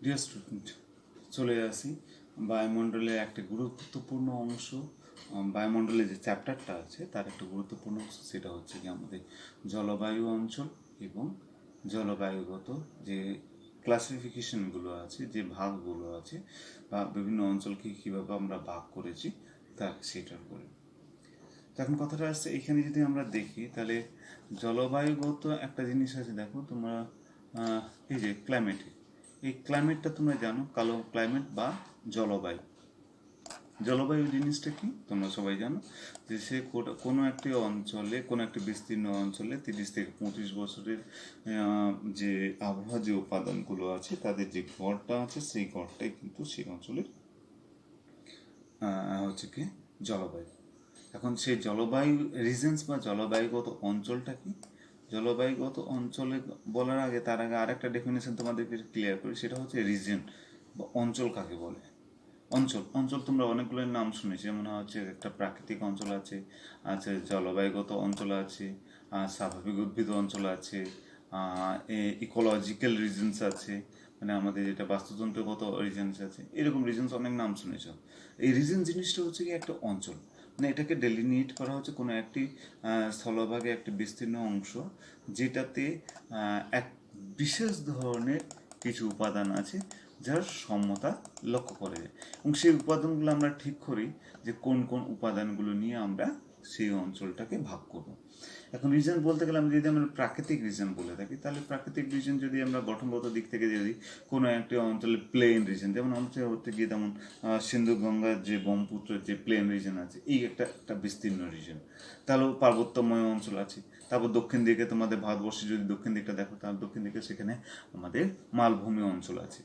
Dear student, চলে আসি বায়ুমণ্ডলের একটা গুরুত্বপূর্ণ অংশ। বায়ুমণ্ডলে যে চ্যাপ্টারটা আছে তার একটা গুরুত্বপূর্ণ অংশ, সেটা হচ্ছে কি আমাদের জলবায়ু অঞ্চল এবং জলবায়ুগত যে ক্লাসিফিকেশনগুলো আছে, যে ভাগগুলো আছে, বা বিভিন্ন অঞ্চলকে কীভাবে আমরা ভাগ করেছি তার সেটার উপরে। তো এখন কথাটা আসছে, এখানে যদি আমরা দেখি তাহলে জলবায়ুগত একটা জিনিস আছে। দেখো তোমরা, এই যে ক্লাইমেট, এই ক্লাইমেটটা তোমরা জানো, কালো ক্লাইমেট বা জলবায়ু। জলবায়ু জিনিসটা কি তোমরা সবাই জানো, যে সে কোনো একটি অঞ্চলে, কোনো একটি বিস্তীর্ণ অঞ্চলে 30 থেকে 35 বছরের যে আবহাওয়া, যে উপাদানগুলো আছে, তাদের যে গড়টা আছে, সেই গড়টাই কিন্তু সেই অঞ্চলের হচ্ছে কি জলবায়ু। এখন সেই জলবায়ু রিজনস বা জলবায়ুগত অঞ্চলটা কি? জলবায়ুগত অঞ্চলে বলার আগে, তার আগে আরেকটা ডেফিনেশন তোমাদেরকে ক্লিয়ার করি, সেটা হচ্ছে রিজন বা অঞ্চল কাকে বলে। অঞ্চল অঞ্চল তোমরা অনেকগুলোর নাম শুনেছি, যেমন হচ্ছে একটা প্রাকৃতিক অঞ্চল আছে, আছে জলবায়ুগত অঞ্চল আছে, স্বাভাবিক উদ্ভিদ অঞ্চল আছে, ইকোলজিক্যাল রিজনস আছে, মানে আমাদের যেটা বাস্তুতন্ত্রগত রিজনস আছে, এরকম রিজনস অনেক নাম শুনেছ। এই রিজন জিনিসটা হচ্ছে কি একটা অঞ্চল, মানে এটাকে ডেলিনিয়েট করা হচ্ছে কোনো একটি স্থলভাগে একটি বিস্তীর্ণ অংশ, যেটাতে এক বিশেষ ধরনের কিছু উপাদান আছে যার সমতা লক্ষ্য করে যায়, এবং সেই উপাদানগুলো আমরা ঠিক করি যে কোন কোন উপাদানগুলো নিয়ে আমরা সেই অঞ্চলটাকে ভাগ করব। এখন রিজন বলতে গেলে যদি আমরা প্রাকৃতিক রিজন বলে থাকি, তাহলে প্রাকৃতিক রিজন যদি আমরা গঠনগত দিক থেকে যদি কোনো একটি অঞ্চলে প্লেন রিজন, যেমন আমাদের হতে গিয়ে তেমন সিন্ধু গঙ্গার যে ব্রহ্মপুত্রের যে প্লেন রিজন আছে, এই একটা একটা বিস্তীর্ণ রিজন, তাহলেও পার্বত্যময় অঞ্চল আছে। তারপর দক্ষিণ দিকে তোমাদের ভারতবর্ষে যদি দক্ষিণ দিকটা দেখো, তাহলে দক্ষিণ দিকে সেখানে আমাদের মালভূমি অঞ্চল আছে।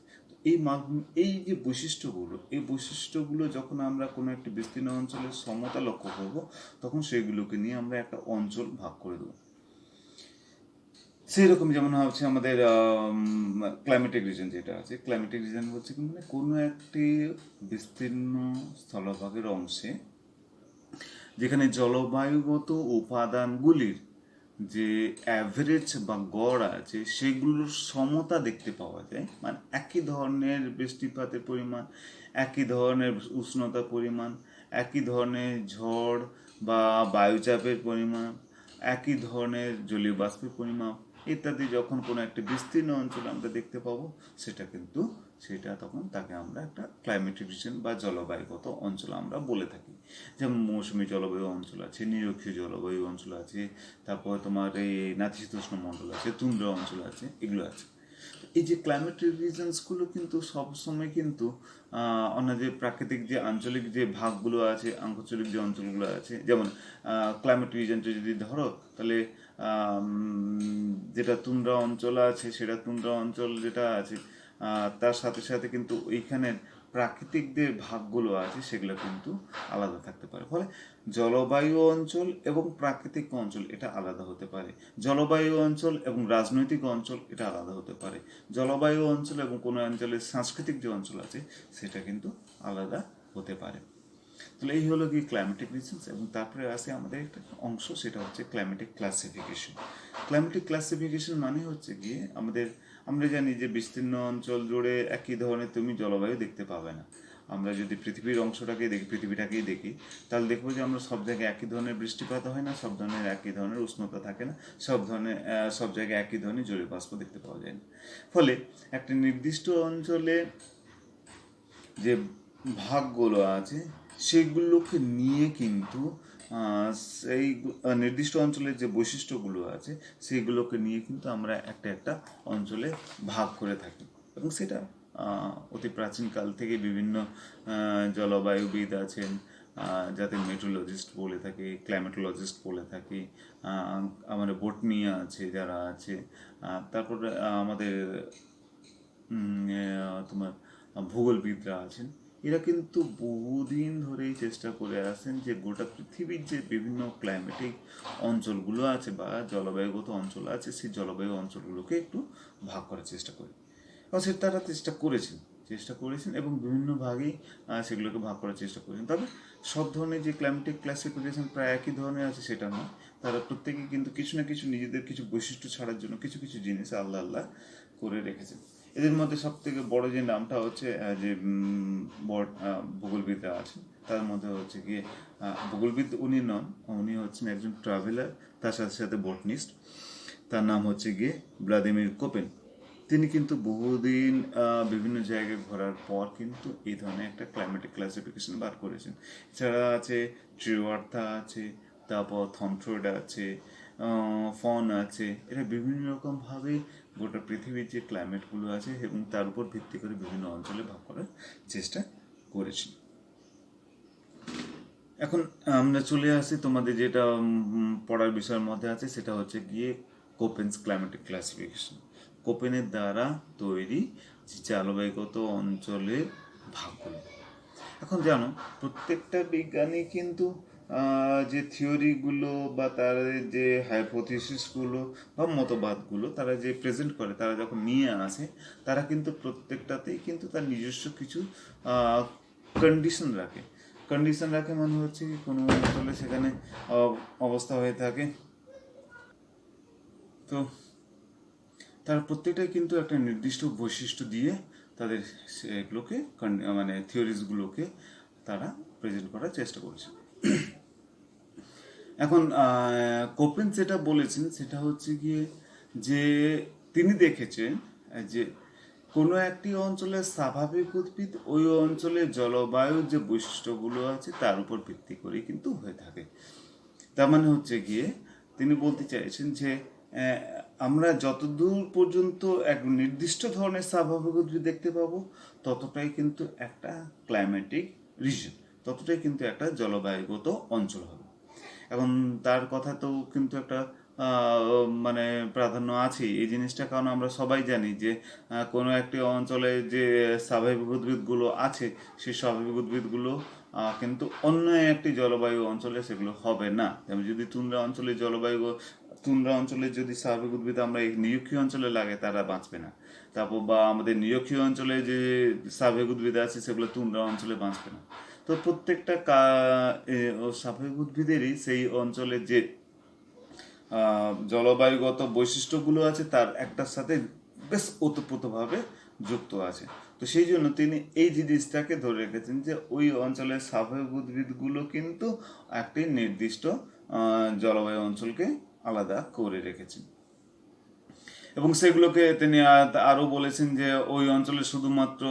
এই মালভূমি, এই যে বৈশিষ্ট্যগুলো, এই বৈশিষ্ট্যগুলো যখন আমরা কোনো একটি বিস্তীর্ণ অঞ্চলের সমতা লক্ষ্য করব, তখন সেগুলোকে নিয়ে আমরা একটা অঞ্চল ভাগ করে দেবো। সেই রকম যেমন হচ্ছে আমাদের ক্লাইমেটিক রিজন যেটা আছে, ক্লাইমেটিক রিজন হচ্ছে কি, মানে কোনো একটি বিস্তীর্ণ স্থলভাগের অংশে যেখানে জলবায়ুগত উপাদানগুলির যে অ্যাভারেজ বা গড় আছে, সেগুলোর সমতা দেখতে পাওয়া যায়। মানে একই ধরনের বৃষ্টিপাতের পরিমাণ, একই ধরনের উষ্ণতার পরিমাণ, একই ধরনের ঝড় বা বায়ুচাপের পরিমাণ, একই ধরনের জলীয় বাষ্পের পরিমাপ ইত্যাদি যখন কোনো একটা বিস্তীর্ণ অঞ্চলে আমরা দেখতে পাবো, সেটা তখন তাকে আমরা একটা ক্লাইমেটিক রিজন বা জলবায়ুগত অঞ্চল আমরা বলে থাকি। যেমন মৌসুমী জলবায়ু অঞ্চল আছে, নিরক্ষীয় জলবায়ু অঞ্চল আছে, তারপর তোমার এই নাতিশীতোষ্ণ মণ্ডল আছে, তুন্দ্রা অঞ্চল আছে, এগুলো আছে। এই যে ক্লাইমেটিক রিজনসগুলো কিন্তু সবসময় কিন্তু যে প্রাকৃতিক যে আঞ্চলিক যে ভাগগুলো আছে, আঞ্চলিক যে অঞ্চলগুলো আছে, যেমন ক্লাইমেটিক রিজনটা যদি ধরো, তাহলে যেটা তুন্দ্রা অঞ্চল আছে, সেটা তুন্দ্রা অঞ্চল যেটা আছে, তার সাথে সাথে কিন্তু ওইখানের প্রাকৃতিক যে ভাগগুলো আছে সেগুলো কিন্তু আলাদা থাকতে পারে। ফলে জলবায়ু অঞ্চল এবং প্রাকৃতিক অঞ্চল এটা আলাদা হতে পারে, জলবায়ু অঞ্চল এবং রাজনৈতিক অঞ্চল এটা আলাদা হতে পারে, জলবায়ু অঞ্চল এবং কোনো অঞ্চলের সাংস্কৃতিক যে অঞ্চল আছে সেটা কিন্তু আলাদা হতে পারে। তাহলে এই হলো কি ক্লাইমেটিক রিজনস। এবং তারপরে আসে আমাদের একটা অংশ, সেটা হচ্ছে ক্লাইমেটিক ক্লাসিফিকেশন। ক্লাইমেটিক ক্লাসিফিকেশন মানে হচ্ছে গিয়ে আমরা জানি যে বিস্তীর্ণ অঞ্চল জুড়ে একই ধরনের তুমি জলবায়ু দেখতে পাবে না। আমরা যদি পৃথিবীর অংশটাকেই দেখি, পৃথিবীটাকেই দেখি, তাহলে দেখবো যে আমরা সব জায়গায় একই ধরনের বৃষ্টিপাত হয় না, সব ধরনের একই ধরনের উষ্ণতা থাকে না, সব জায়গায় একই ধরনের জলীয় বাষ্প দেখতে পাওয়া যায় না। ফলে একটা নির্দিষ্ট অঞ্চলে যে ভাগগুলো আছে সেগুলোকে নিয়ে কিন্তু সেই নির্দিষ্ট অঞ্চলের যে বৈশিষ্ট্যগুলো আছে সেইগুলোকে নিয়ে কিন্তু আমরা একটা একটা অঞ্চলে ভাগ করে থাকি। এবং সেটা অতি প্রাচীনকাল থেকে বিভিন্ন জলবায়ুবিদ আছেন, যাতে মেট্রোলজিস্ট বলে থাকি, ক্লাইমেটোলজিস্ট বলে থাকি, আমাদের বটনিয়া আছে যারা আছে, তারপরে আমাদের তোমার ভূগোলবিদরা আছেন, এরা কিন্তু বহুদিন ধরেই চেষ্টা করে আসেন যে গোটা পৃথিবীর যে বিভিন্ন ক্লাইমেটিক অঞ্চলগুলো আছে বা জলবায়ুগত অঞ্চল আছে, সেই জলবায়ু অঞ্চলগুলোকে একটু ভাগ করার চেষ্টা করে। এবং সেটা তারা চেষ্টা করেছেন এবং বিভিন্ন ভাগেই সেগুলোকে ভাগ করার চেষ্টা করেছেন। তবে সব ধরনের যে ক্লাইমেটিক ক্লাসিফিকেশন প্রায় একই ধরনের আছে সেটা নয়, তারা প্রত্যেকেই কিন্তু কিছু না কিছু নিজেদের কিছু বৈশিষ্ট্য ছাড়ার জন্য কিছু কিছু জিনিস আল্লাহ আল্লাহ করে রেখেছেন। এদের মধ্যে সব থেকে বড় যে নামটা হচ্ছে যে ভূগোলবিদরা আছে, তার মধ্যে হচ্ছে গিয়ে ভূগোলবিদ উনি নন, উনি হচ্ছেন একজন ট্রাভেলার, তার সাথে সাথে বটনিস্ট। তার নাম হচ্ছে গিয়ে ভ্লাদিমির কোপেন। তিনি কিন্তু বহুদিন বিভিন্ন জায়গায় ঘোরার পর কিন্তু এই ধরনের একটা ক্লাইমেটিক ক্লাসিফিকেশন বার করেছেন। এছাড়া আছে ট্রিওয়ার্থা আছে, তারপর থনট্রয়েড আছে, ফন আছে। এরা বিভিন্ন রকমভাবে গোটা পৃথিবীর যে ক্লাইমেটগুলো আছে এবং তার উপর ভিত্তি করে বিভিন্ন অঞ্চলে ভাগ করার চেষ্টা করেছেন। এখন আমরা চলে আসি তোমাদের যেটা পড়ার বিষয়ের মধ্যে আছে, সেটা হচ্ছে গিয়ে কোপেনস ক্লাইমেটিক ক্লাসিফিকেশন। কোপেনের দ্বারা তৈরি যে জলবায়ুগত অঞ্চলের ভাগগুলো। এখন জানো প্রত্যেকটা বিজ্ঞানী কিন্তু যে থিওরিগুলো বা তার যে হাইপোথিসিসগুলো বা মতবাদগুলো তারা যে প্রেজেন্ট করে, তারা যখন নিয়ে আসে, তারা কিন্তু প্রত্যেকটাতেই কিন্তু তার নিজস্ব কিছু কন্ডিশন রাখে। কন্ডিশন রাখে মানে হচ্ছে কি কোনো অঞ্চলে সেখানে অবস্থা হয়ে থাকে, তো তারা প্রত্যেকটাই কিন্তু একটা নির্দিষ্ট বৈশিষ্ট্য দিয়ে তাদের সেগুলোকে মানে থিওরিজগুলোকে তারা প্রেজেন্ট করার চেষ্টা করেছে। এখন কোপেন যেটা বলেছেন সেটা হচ্ছে গিয়ে যে তিনি দেখেছেন যে কোনো একটি অঞ্চলের স্বাভাবিক উদ্ভিদ ওই অঞ্চলের জলবায়ুর যে বৈশিষ্ট্যগুলো আছে তার উপর ভিত্তি করেই কিন্তু হয়ে থাকে। তার মানে হচ্ছে গিয়ে তিনি বলতে চাইছেন যে আমরা যতদূর পর্যন্ত এক নির্দিষ্ট ধরনের স্বাভাবিক উদ্ভিদ দেখতে পাবো ততটাই কিন্তু একটা ক্লাইমেটিক রিজন, ততটাই কিন্তু একটা জলবায়ুগত অঞ্চল হবে। এখন তার কথা তো কিন্তু একটা মানে প্রাধান্য আছে এই জিনিসটা, কারণ আমরা সবাই জানি যে কোনো একটি অঞ্চলে যে স্বাভাবিক উদ্ভিদগুলো আছে সেই স্বাভাবিক উদ্ভিদগুলো কিন্তু অন্য একটি জলবায়ু অঞ্চলে সেগুলো হবে না। যেমন যদি তুন্দ্রা অঞ্চলে যদি স্বাভাবিক উদ্ভিদ আমরা এই নিরক্ষীয় অঞ্চলে লাগে তারা বাঁচবে না। তারপর বা আমাদের নিরক্ষীয় অঞ্চলে যে স্বাভাবিক উদ্ভিদ আছে সেগুলো তুন্দ্রা অঞ্চলে বাঁচবে না। তো প্রত্যেকটা স্বাভাবিক উদ্ভিদেরই সেই অঞ্চলে যে জলবায়ুগত বৈশিষ্ট্যগুলো আছে তার একটার সাথে বেশ ওতপ্রোতভাবে যুক্ত আছে। তো সেই জন্য তিনি এই জিনিসটাকে ধরে রেখেছেন যে ওই অঞ্চলের স্বাভাবিক উদ্ভিদগুলো কিন্তু একটি নির্দিষ্ট জলবায়ু অঞ্চলকে আলাদা করে রেখেছেন। এবং সেগুলোকে তিনি আরো বলেছেন যে ওই অঞ্চলে শুধুমাত্র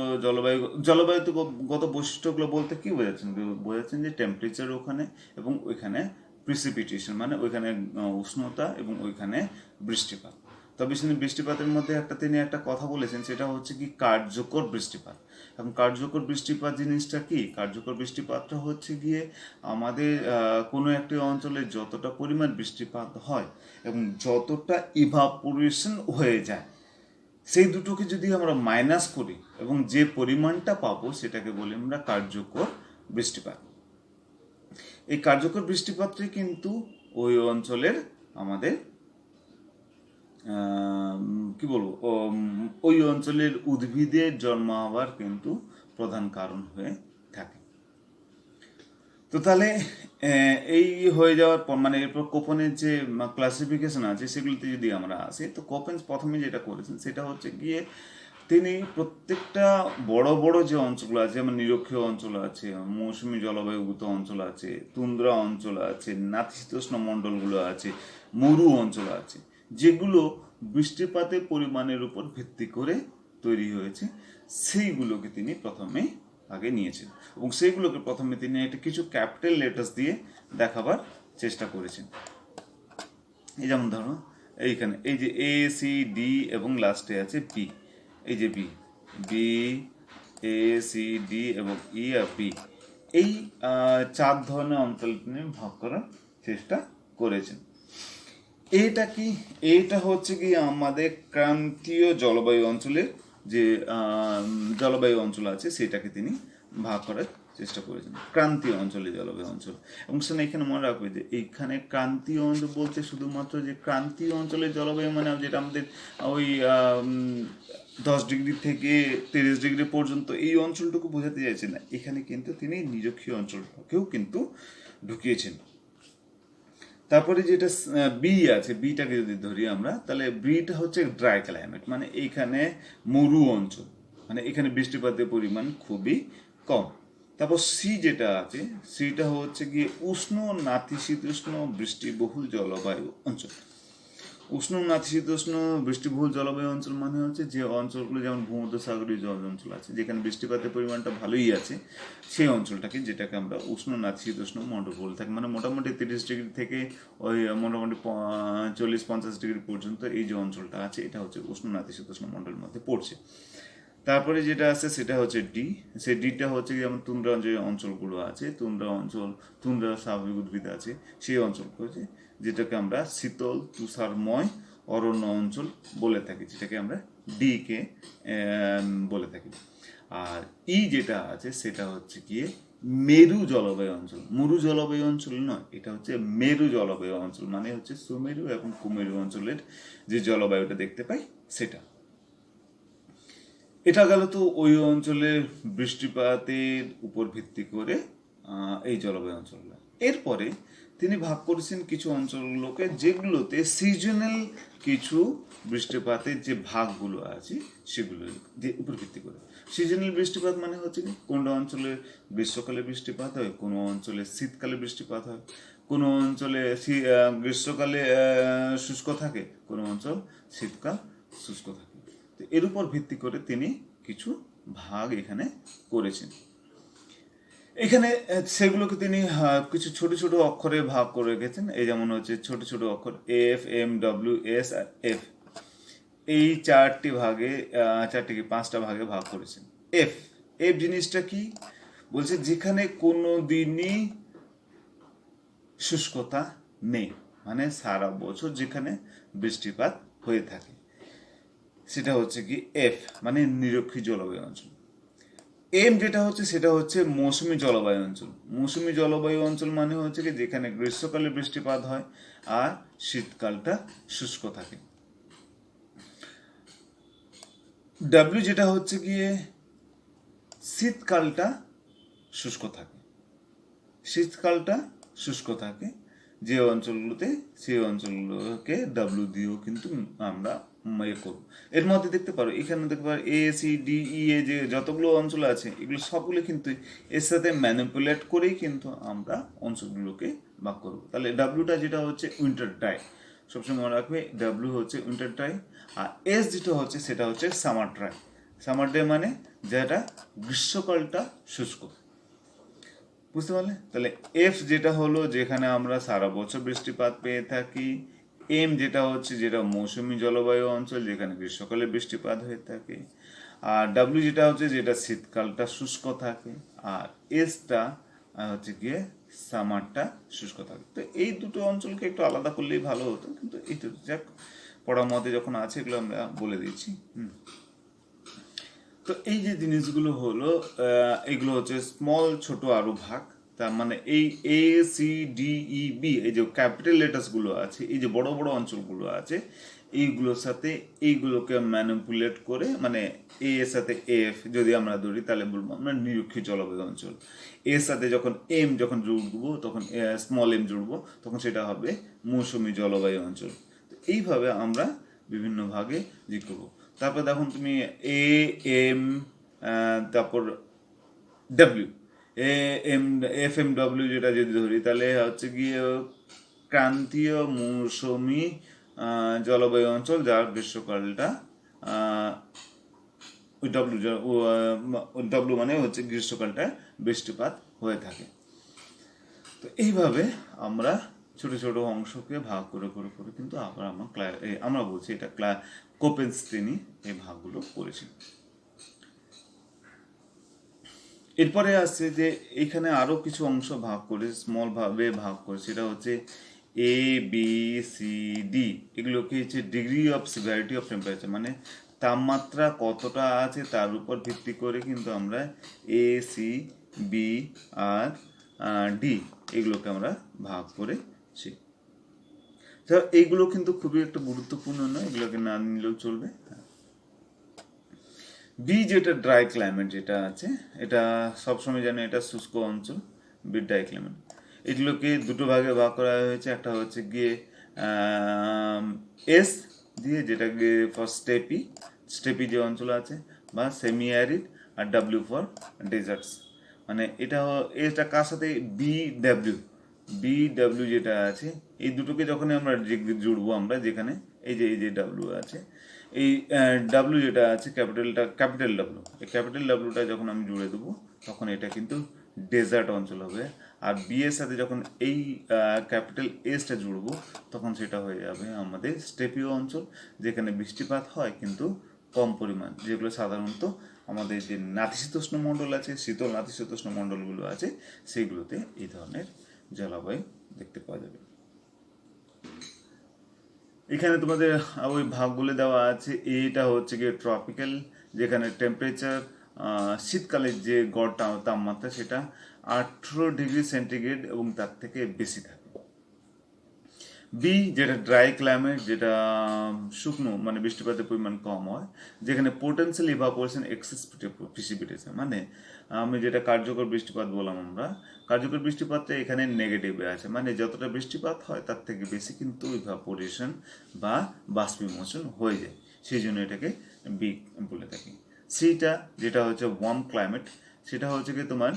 জলবায়ুগত বৈশিষ্ট্যগুলো বলতে কি বোঝাচ্ছেন? বোঝাচ্ছেন যে টেম্পারেচার ওখানে এবং ওইখানে প্রিসিপিটেশন মানে ওইখানে উষ্ণতা এবং ওইখানে বৃষ্টিপাত। তবে তিনি বৃষ্টিপাতের মধ্যে তিনি একটা কথা বলেছেন, সেটা হচ্ছে কি কার্যকর বৃষ্টিপাত। এখন কার্যকর বৃষ্টিপাত জিনিসটা কি? কার্যকর বৃষ্টিপাতটা হচ্ছে গিয়ে আমাদের কোনো একটি অঞ্চলে যতটা পরিমাণ বৃষ্টিপাত হয় এবং যতটা ইভাপোরেশন হয়ে যায় সেই দুটোকে যদি আমরা মাইনাস করি এবং যে পরিমাণটা পাবো সেটাকে বলি আমরা কার্যকর বৃষ্টিপাত। এই কার্যকর বৃষ্টিপাতটাই কিন্তু ওই অঞ্চলের আমাদের কি বলবো ওই অঞ্চলের উদ্ভিদের জন্ম হওয়ার কিন্তু প্রধান কারণ হয়ে থাকে। তো তাহলে এই হয়ে যাওয়ার পর মানে এরপর কোপেনের যে ক্লাসিফিকেশন আছে সেগুলিতে যদি আমরা আসি, তো কোপেন প্রথমে যেটা করেছেন সেটা হচ্ছে গিয়ে তিনি প্রত্যেকটা বড় বড় যে অঞ্চলগুলো আছে, যেমন নিরক্ষীয় অঞ্চল আছে, মৌসুমী জলবায়ুগত অঞ্চল আছে, তুন্দ্রা অঞ্চল আছে, নাতিশীতোষ্ণ মণ্ডলগুলো আছে, মরু অঞ্চল আছে, যেগুলো বৃষ্টিপাতের পরিমাণের উপর ভিত্তি করে তৈরি হয়েছে, সেইগুলোকে তিনি প্রথমে আগে নিয়েছেন এবং সেইগুলোকে প্রথমে তিনি একটা কিছু ক্যাপিটাল লেটার্স দিয়ে দেখাবার চেষ্টা করেছেন। এই যেমন ধরো এইখানে এই যে এ সি ডি এবং লাস্টে আছে বি, এই যে B B A C D এবং ই আর বি, এই 4 ধরনের অঞ্চল তিনি ভাগ করার চেষ্টা করেছেন। এটা কি? এটা হচ্ছে কি আমাদের ক্রান্তীয় জলবায়ু অঞ্চলের যে জলবায়ু অঞ্চল আছে সেটাকে তিনি ভাগ করার চেষ্টা করেছেন, ক্রান্তীয় অঞ্চলে জলবায়ু অঞ্চল। এবং সেখানে এখানে মনে রাখবে যে এইখানে ক্রান্তীয় অঞ্চল বলতে শুধুমাত্র যে ক্রান্তীয় অঞ্চলের জলবায়ু মানে যেটা আমাদের ওই 10 ডিগ্রি থেকে 30 ডিগ্রি পর্যন্ত এই অঞ্চলটুকু বোঝাতে চাইছে না, এখানে কিন্তু তিনি নিরক্ষীয় অঞ্চলটাকেও কিন্তু ঢুকিয়েছেন। তারপরে যেটা বি আছে, বিটাকে যদি ধরি আমরা, তাহলে বিটা হচ্ছে ড্রাই ক্লাইমেট, মানে এইখানে মরু অঞ্চল, মানে এখানে বৃষ্টিপাতের পরিমাণ খুবই কম। তারপর সি যেটা আছে, সিটা হচ্ছে গিয়ে উষ্ণ নাতিশীতোষ্ণ বৃষ্টিবহুল জলবায়ু অঞ্চল। উষ্ণ নাতিশীতোষ্ণ বৃষ্টিবহুল জলবায়ু অঞ্চল মানে হচ্ছে যে অঞ্চলগুলো যেমন ভূমধ্যসাগরীয় জল অঞ্চল আছে, যেখানে বৃষ্টিপাতের পরিমাণটা ভালোই আছে, সেই অঞ্চলটাকে, যেটাকে আমরা উষ্ণ নাতিশীতোষ্ণ মণ্ডল বলে থাকি। মানে মোটামুটি 30 ডিগ্রি থেকে ওই মোটামুটি 40-50 ডিগ্রি পর্যন্ত এই যে অঞ্চলটা আছে, এটা হচ্ছে উষ্ণ নাতিশীতোষ্ণ মণ্ডলের মধ্যে পড়ছে। তারপরে যেটা আছে সেটা হচ্ছে ডি। সেই ডিটা হচ্ছে যেমন তুন্দ্রা যে অঞ্চলগুলো আছে, তুন্দ্রা অঞ্চল, তুন্দ্রা স্বাভাবিক উদ্ভিদ আছে, সেই অঞ্চল হচ্ছে যেটাকে আমরা শীতল তুষারময় অরণ্য অঞ্চল বলে থাকি, যেটাকে আমরা ডি কে বলে থাকি। আর ই যেটা আছে সেটা হচ্ছে গিয়ে মেরু জলবায়ু অঞ্চল। মরু জলবায়ু অঞ্চল নয়, এটা হচ্ছে মেরু জলবায়ু অঞ্চল, মানে হচ্ছে সুমেরু এবং কুমেরু অঞ্চলের যে জলবায়ুটা দেখতে পাই সেটা। এটা গেল তো ওই অঞ্চলের বৃষ্টিপাতের উপর ভিত্তি করে এই জলবায়ু অঞ্চলগুলো। এরপরে তিনি ভাগ করেছেন কিছু অঞ্চলগুলোকে, যেগুলোতে সিজনাল কিছু বৃষ্টিপাতের যে ভাগগুলো আছে সেগুলোর যে উপর ভিত্তি করে। সিজনাল বৃষ্টিপাত মানে হচ্ছে কি, কোনো অঞ্চলে গ্রীষ্মকালে বৃষ্টিপাত হয়, কোনো অঞ্চলে শীতকালে বৃষ্টিপাত হয়, কোনো অঞ্চলে গ্রীষ্মকালে শুষ্ক থাকে, কোনো অঞ্চল শীতকাল শুষ্ক থাকে। তো এর উপর ভিত্তি করে তিনি কিছু ভাগ এখানে করেছেন। এখানে সেগুলোকে তিনি কিছু ছোট ছোট অক্ষরে ভাগ করে রেখেছেন। এই যেমন হচ্ছে ছোট ছোট অক্ষর এফ, এম, ডব্লিউ, এস আর এফ, এই চারটি কি পাঁচটা ভাগে ভাগ করেছেন। এফ, এফ জিনিসটা কি বলছে, যেখানে কোনো দিনই শুষ্কতা নেই, মানে সারা বছর যেখানে বৃষ্টিপাত হয়ে থাকে, সেটা হচ্ছে কি এফ, মানে নিরক্ষীয় জলবায়ু অঞ্চল। এম যেটা হচ্ছে সেটা হচ্ছে মৌসুমী জলবায়ু অঞ্চল। মৌসুমী জলবায়ু অঞ্চল মানে হচ্ছে কি, যেখানে গ্রীষ্মকালে বৃষ্টিপাত হয় আর শীতকালটা শুষ্ক থাকে। ডাব্লিউ যেটা হচ্ছে গিয়ে শীতকালটা শুষ্ক থাকে, শীতকালটা শুষ্ক থাকে যে অঞ্চলগুলোতে, সেই অঞ্চলগুলোকে ডাব্লিউ দিয়েও কিন্তু আমরা করবো। এর মধ্যে দেখতে পারো, এখানে দেখতে পারো এ, সি, ডি, ই, এ যে যতগুলো অঞ্চল আছে, এগুলো সবগুলো কিন্তু এর সাথে ম্যানিপুলেট করেই কিন্তু আমরা অঞ্চলগুলোকে ভাগ করবো। তাহলে ডাব্লিউটা যেটা হচ্ছে উইন্টার ড্রাই, সবসময় মনে রাখবে ডাব্লিউ হচ্ছে উইন্টার ড্রাই। আর এস যেটা হচ্ছে সেটা হচ্ছে সামার ড্রাই। সামার ড্রাই মানে যেটা গ্রীষ্মকালটা শুষ্ক। বুঝতে পারলে? তাহলে এফ যেটা হলো যেখানে আমরা সারা বছর বৃষ্টিপাত পেয়ে থাকি। এম যেটা হচ্ছে যেটা মৌসুমী জলবায়ু অঞ্চল, যেখানে গ্রীষ্মকালে বৃষ্টিপাত হয়ে থাকে। আর ডাব্লিউ যেটা হচ্ছে যেটা শীতকালটা শুষ্ক থাকে। আর এসটা হচ্ছে গিয়ে সামারটা শুষ্ক থাকে। তো এই দুটো অঞ্চলকে একটু আলাদা করলেই ভালো হতো, কিন্তু এইটা যাক, পড়ার মধ্যে যখন আছে এগুলো আমরা বলে দিচ্ছি। তো এই যে জিনিসগুলো হলো, এগুলো হচ্ছে স্মল, ছোট আরো ভাগ। তার মানে এই এ, সি, ডি, ই, বি, এই যে ক্যাপিটাল লেটার্সগুলো আছে, এই যে বড় বড় অঞ্চলগুলো আছে, এইগুলোর সাথে এইগুলোকে ম্যানিপুলেট করে, মানে এ এর সাথে এফ যদি আমরা ধরি, তাহলে বলবো আমরা নিরক্ষীয় জলবায়ু অঞ্চল। এর সাথে যখন এম যখন জুড়বো, তখন স্মল এম জুড়বো, তখন সেটা হবে মৌসুমী জলবায়ু অঞ্চল। এইভাবে আমরা বিভিন্ন ভাগে জি করবো। তারপর দেখুন তুমি এ, এম, তারপর ডাব্লিউ, এ, এম, এফ, এম, ডাব্লিউ যেটা যদি ধরি, তাহলে হচ্ছে গিয়ে ক্রান্তীয় মৌসুমী জলবায়ু অঞ্চল, যার গ্রীষ্মকালটা ওই ডাব্লিউ মানে হচ্ছে গ্রীষ্মকালটা বৃষ্টিপাত হয়ে থাকে। তো এইভাবে আমরা ছোট ছোট অংশকে ভাগ করে করে করে কিন্তু আবার আমরা বলছি এটা কোপেন্স তিনি এই ভাগগুলো করেছেন। এরপরে আসছে যে এখানে আরো কিছু অংশ ভাগ করে, স্মল ভাবে ভাগ করে, সেটা হচ্ছে এ, বি, সি, ডি। এগুলোকে হচ্ছে degree of severity of temperature, মানে তাপমাত্রা কতটা আছে তার উপর ভিত্তি করে কিন্তু আমরা এ, সি, বি আর ডি এগুলোকে আমরা ভাগ করেছি। এইগুলো কিন্তু খুবই একটা গুরুত্বপূর্ণ নয়, এগুলোকে না নিলেও চলবে। বি যেটা ড্রাই ক্লাইমেট যেটা আছে, এটা সবসময় জানি এটা শুষ্ক অঞ্চল, বি ড্রাই ক্লাইমেট। এগুলোকে দুটো ভাগে ভাগ করা হয়েছে, একটা হচ্ছে গিয়ে এস দিয়ে, যেটা গিয়ে ফর স্টেপি যে অঞ্চল আছে বা সেমি অ্যারিড, আর ডাব্লিউ ফর ডেজার্টস। মানে এটা কার সাথে বি ডাব্লিউ যেটা আছে, এই দুটোকে যখন আমরা জুড়বো আমরা, যেখানে এই যে ডাব্লিউ আছে, এই ডাব্লিউ যেটা আছে ক্যাপিটাল ডাব্লিউ, এই ক্যাপিটাল ডাব্লিউটা যখন আমি জুড়ে দেবো তখন এটা কিন্তু ডেজার্ট অঞ্চল হবে। আর বি এর সাথে যখন এই ক্যাপিটাল এসটা জুড়বো তখন সেটা হয়ে যাবে আমাদের স্টেপীয় অঞ্চল, যেখানে বৃষ্টিপাত হয় কিন্তু কম পরিমাণ, যেগুলো সাধারণত আমাদের যে নাতিশীতোষ্ণ মণ্ডল আছে, শীতল নাতিশীতোষ্ণ মণ্ডলগুলো আছে, সেইগুলোতে এই ধরনের জলবায়ু দেখতে পাওয়া যাবে। এখানে তোমাদের ওই ভাগগুলো দেওয়া আছে। এটা হচ্ছে গিয়ে ট্রপিক্যাল, যেখানে টেম্পারেচার শীতকালের যে গড় তাপমাত্রা সেটা 18 ডিগ্রি সেন্টিগ্রেড এবং তার থেকে বেশি থাকে। বি যেটা ড্রাই ক্লাইমেট, যেটা শুকনো, মানে বৃষ্টিপাতের পরিমাণ কম হয়, যেখানে পোটেন্সিয়াল ইভাপোরেশন এক্সেস প্রিসিপিটেশন, মানে আমি যেটা কার্যকর বৃষ্টিপাত বললাম আমরা, কার্যকর বৃষ্টিপাতটা এখানে নেগেটিভে আছে, মানে যতটা বৃষ্টিপাত হয় তার থেকে বেশি কিন্তু ইভাপোরেশন বা বাষ্পীমোচন হয়ে যায়, সেই জন্য এটাকে বি বলে থাকি। সিটা যেটা হচ্ছে ওয়ার্ম ক্লাইমেট, সেটা হচ্ছে কি তোমার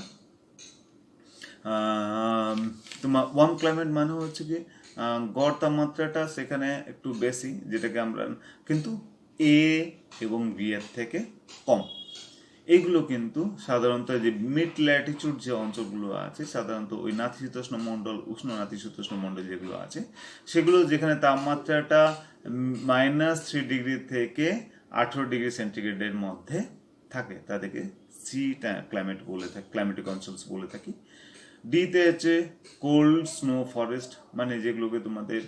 ওয়ার্ম ক্লাইমেট মানে হচ্ছে কি গড় তাপমাত্রাটা সেখানে একটু বেশি, যেটাকে আমরা কিন্তু এ এবং বি এর থেকে কম। এইগুলো কিন্তু সাধারণত যে মিড ল্যাটিচিউড যে অঞ্চলগুলো আছে, সাধারণত ওই নাতিশীতোষ্ণ মণ্ডল, উষ্ণ নাতিশীতোষ্ণ মণ্ডল যেগুলো আছে, সেগুলো যেখানে তাপমাত্রাটা -3 ডিগ্রি থেকে 18 ডিগ্রি সেন্টিগ্রেডের মধ্যে থাকে, তাদেরকে সি ক্লাইমেট বলে থাকি, ক্লাইমেটিক অঞ্চলস বলে থাকি। ডিতে হচ্ছে কোল্ড স্নো ফরেস্ট, মানে যেগুলোকে তোমাদের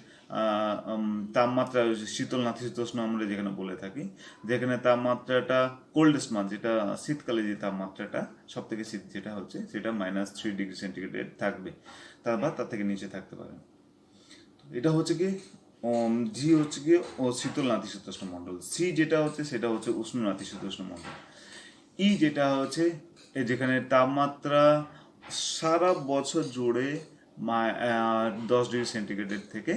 তাপমাত্রা শীতল নাতিশীতোষ্ণ আমরা যেখানে বলে থাকি, যেখানে তাপমাত্রাটা কোল্ডেস্ট মান্থ, যেটা শীতকালে যে তাপমাত্রাটা সব থেকে শীত যেটা হচ্ছে সেটা -3 ডিগ্রি সেন্টিগ্রেড থাকবে, তার থেকে নিচে থাকতে পারে। এটা হচ্ছে কি জি হচ্ছে কি শীতল নাতিশীতোষ্ণ মণ্ডল। সি যেটা হচ্ছে সেটা হচ্ছে উষ্ণ নাতিশীতোষ্ণ মণ্ডল। ই যেটা হচ্ছে যেখানে তাপমাত্রা সারা বছর জুড়ে 10 ডিগ্রি সেন্টিগ্রেডের থেকে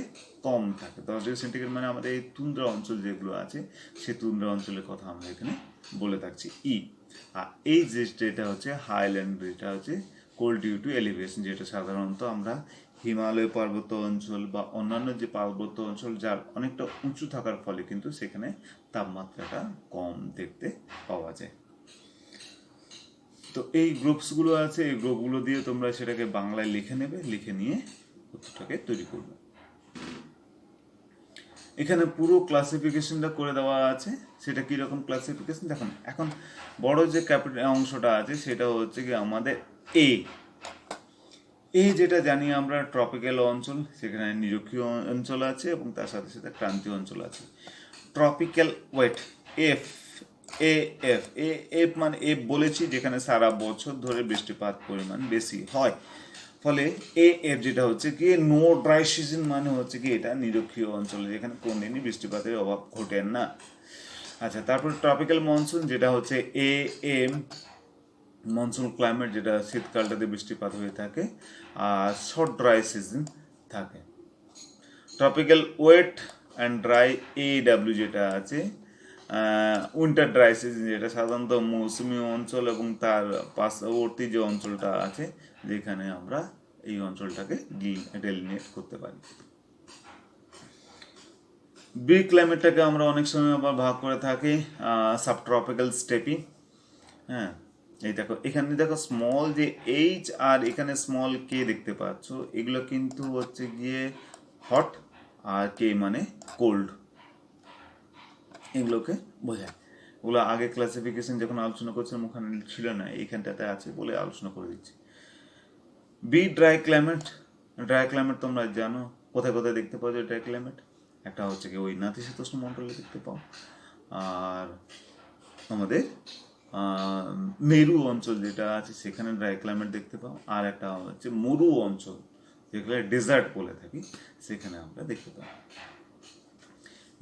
কম থাকে। 10 ডিগ্রি সেন্টিগ্রেড মানে আমাদের এই তুন্দ্রা অঞ্চল যেগুলো আছে, সেই তুন্দ্রা অঞ্চলের কথা আমরা এখানে বলে থাকছি ই। আর এই যেটা হচ্ছে হাইল্যান্ড, যেটা হচ্ছে কোল্ড ডিউ টু এলিভেশন, যেটা সাধারণত আমরা হিমালয় পার্বত্য অঞ্চল বা অন্যান্য যে পার্বত্য অঞ্চল যার অনেকটা উঁচু থাকার ফলে কিন্তু সেখানে তাপমাত্রাটা কম দেখতে পাওয়া যায়। তো এই গ্রুপসগুলো আছে, এই গ্রুপগুলো দিয়ে তোমরা সেটাকে বাংলায় লিখে নেবে, লিখে নিয়ে উত্তরটাকে তৈরি করবে। এখানে পুরো ক্লাসিফিকেশনটা করে দেওয়া আছে। সেটা কীরকম ক্লাসিফিকেশন দেখুন, এখন বড় যে ক্যাপিটাল অংশটা আছে সেটা হচ্ছে কি আমাদের যেটা জানি আমরা ট্রপিক্যাল অঞ্চল, সেখানে নিরক্ষীয় অঞ্চল আছে এবং তার সাথে সাথে ক্রান্তীয় অঞ্চল আছে। ট্রপিক্যাল ওয়েট এফ এফ মানে এফ বলেছি, যেখানে সারা বছর ধরে বৃষ্টিপাত পরিমাণ বেশি হয়, ফলে এফ যেটা হচ্ছে কি নো ড্রাই সিজন, মানে হচ্ছে কি এটা নিরক্ষীয় অঞ্চলে, যেখানে কোনদিনই বৃষ্টিপাতের অভাব ঘটে না। আচ্ছা, তারপর ট্রপিক্যাল মনসুন যেটা হচ্ছে এম মনসুন ক্লাইমেট, যেটা শীতকালটাতে বৃষ্টিপাত হয়ে থাকে আর শর্ট ড্রাই সিজন থাকে। Tropical wet and dry W যেটা আছে উইন্টার ড্রাই সিজন, যেটা সাধারণত মৌসুমী অঞ্চল এবং তার পার্শ্ববর্তী যে অঞ্চলটা আছে, যেখানে আমরা এই অঞ্চলটাকে ডেলিনেট করতে পারি। বি ক্লাইমেটটাকে আমরা অনেক সময় আবার ভাগ করে থাকি সাবট্রপিক্যাল স্টেপি। হ্যাঁ, এই দেখো এখানে দেখো স্মল যে এইচ আর এখানে স্মল কে দেখতে পাচ্ছ, এগুলো কিন্তু হচ্ছে গিয়ে হট, আর কে মানে কোল্ড, এগুলোকে বোঝায়। ওগুলো আগে ক্লাসিফিকেশন যখন আলোচনা করছিলাম ওখানে ছিল না, এইখানটাতে আছে বলে আলোচনা করে দিচ্ছি। B dry climate, dry climate তোমরা জানো কোথায় কোথায় দেখতে পাওয়া যায় ড্রাই ক্লাইমেট, একটা হচ্ছে কি ওই নাতিশীতোষ্ণ মণ্ডলে দেখতে পাও, আর আমাদের মেরু অঞ্চল যেটা আছে সেখানে ড্রাই ক্লাইমেট দেখতে পাও, আর একটা হচ্ছে মরু অঞ্চল যেগুলো ডেজার্ট বলে থাকি, সেখানে আমরা দেখতে পাই।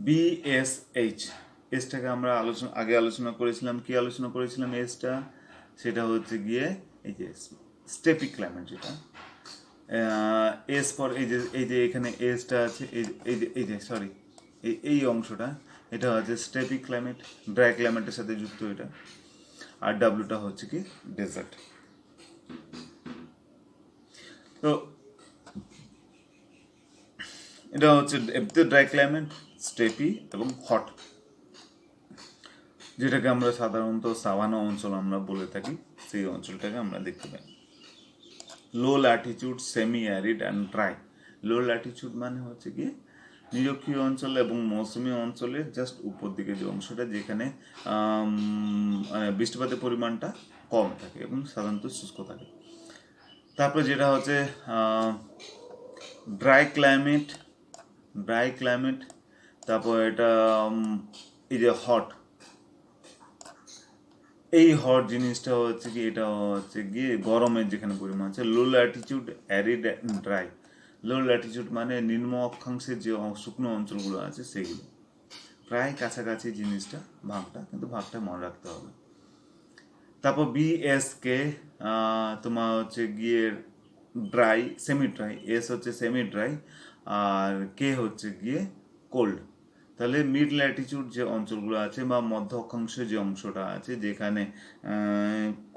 বিএসএইচ, এসটাকে আমরা আগে আলোচনা করেছিলাম, কি আলোচনা করেছিলাম এসটা, সেটা হচ্ছে গিয়ে এই যে স্টেপি ক্লাইমেট, যেটা এস পর এই যে এখানে এসটা আছে, এই যে সরি, এই অংশটা, এটা হচ্ছে স্টেপি ক্লাইমেট, ড্রাই ক্লাইমেটের সাথে যুক্ত এটা। আর ডাব্লুটা হচ্ছে কি ডেজার্ট। তো এটা হচ্ছে ড্রাই ক্লাইমেট, স্টেপি এবং হট, যেটাকে আমরা সাধারণত সাভানা অঞ্চল আমরা বলে থাকি, সেই অঞ্চলটাকে আমরা দেখতে পাই। Low latitude, semi arid and dry. Low latitude মানে হচ্ছে কি নিরক্ষীয় অঞ্চল এবং মৌসুমী অঞ্চলের জাস্ট উপর দিকে যে অংশটা, যেখানে মানে বৃষ্টিপাতের পরিমাণটা কম থাকে এবং সাধারণত শুষ্ক থাকে। তারপরে যেটা হচ্ছে ড্রাই ক্লাইমেট, তারপর এটা এই যে হট, এই হট জিনিসটা হচ্ছে কি, এটা হচ্ছে গিয়ে গরমের যেখানে পরিমাণ আছে। লো Latitude, arid dry. Low latitude মানে নিম্ন অক্ষাংশের যে শুকনো অঞ্চলগুলো আছে সেগুলো, প্রায় কাছাকাছি জিনিসটা ভাগটা, কিন্তু ভাগটা মনে রাখতে হবে। তারপর বিএসকে তোমার হচ্ছে গিয়ে ড্রাই, সেমি ড্রাই। এস হচ্ছে সেমি ড্রাই, আর কে হচ্ছে গিয়ে কোল্ড। তাহলে মিড ল্যাটিটিউড যে অঞ্চলগুলো আছে বা মধ্য অক্ষাংশের যে অংশটা আছে, যেখানে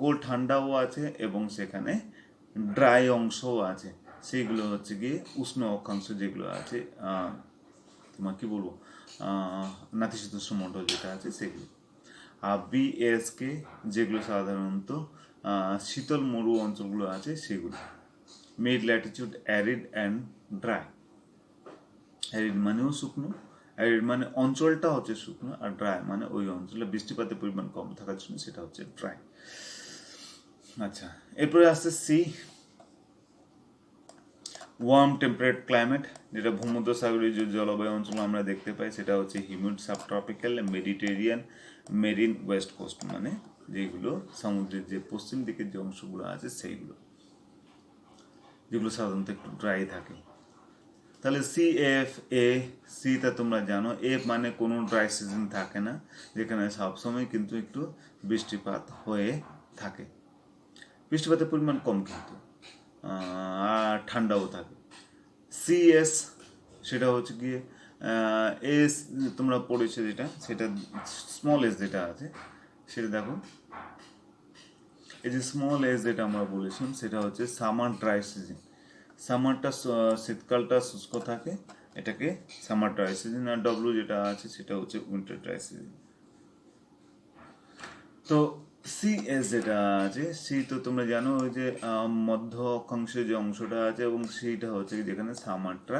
কোল্ড ঠান্ডাও আছে এবং সেখানে ড্রাই অংশও আছে, সেইগুলো হচ্ছে গিয়ে উষ্ণ অক্ষাংশ যেগুলো আছে, তোমার কি বলবো, নাতিশীতোষ্ণ মণ্ডল যেটা আছে সেগুলো। আর বিএসকে যেগুলো সাধারণত শীতল মরু অঞ্চলগুলো আছে সেগুলো। Mid Latitude, arid and dry. Arid মানেও শুকনো, অ্যারিড মানে অঞ্চলটা হচ্ছে শুকনো, আর ড্রাই মানে ওই অঞ্চলে বৃষ্টিপাতের পরিমাণ কম থাকার জন্য সেটা হচ্ছে ড্রাই। আচ্ছা, এরপরে আসছে সি, ওয়ার্ম টেম্পারেট ক্লাইমেট, যেটা ভূমধ্যসাগরীয় যে জলবায়ু অঞ্চল আমরা দেখতে পাই, সেটা হচ্ছে humid subtropical, Mediterranean, marine west coast, মানে যেগুলো সমুদ্রের যে পশ্চিম দিকের যে অংশগুলো আছে সেইগুলো, যেগুলো সাধারণত একটু ড্রাই থাকে। তাহলে সি এফ এ, সিটা তোমরা জানো, এফ মানে কোনো ড্রাই সিজন থাকে না, যেখানে সবসময় কিন্তু একটু বৃষ্টিপাত হয়ে থাকে, বৃষ্টিপাতের পরিমাণ কম কিন্তু, আর ঠান্ডাও থাকে। সিএস সেটা হচ্ছে গিয়ে এস, তোমরা পড়েছো যেটা, সেটা স্মল এস যেটা আছে সেটা দেখো, এই যে স্মল এস যেটা আমরা বলেছিলাম সেটা হচ্ছে সামার ড্রাই সিজন। সামারটা, শীতকালটা শুষ্ক থাকে, এটাকে সামার ড্রাই সিজন। আর ডব্লিউ যেটা আছে সেটা হচ্ছে উইন্টার ড্রাই সিজন। তো সি এস যেটা আছে, সি তো তোমরা জানো ওই যে মধ্য অক্ষাংশে যে অংশটা আছে, এবং সেইটা হচ্ছে যেখানে সামারটা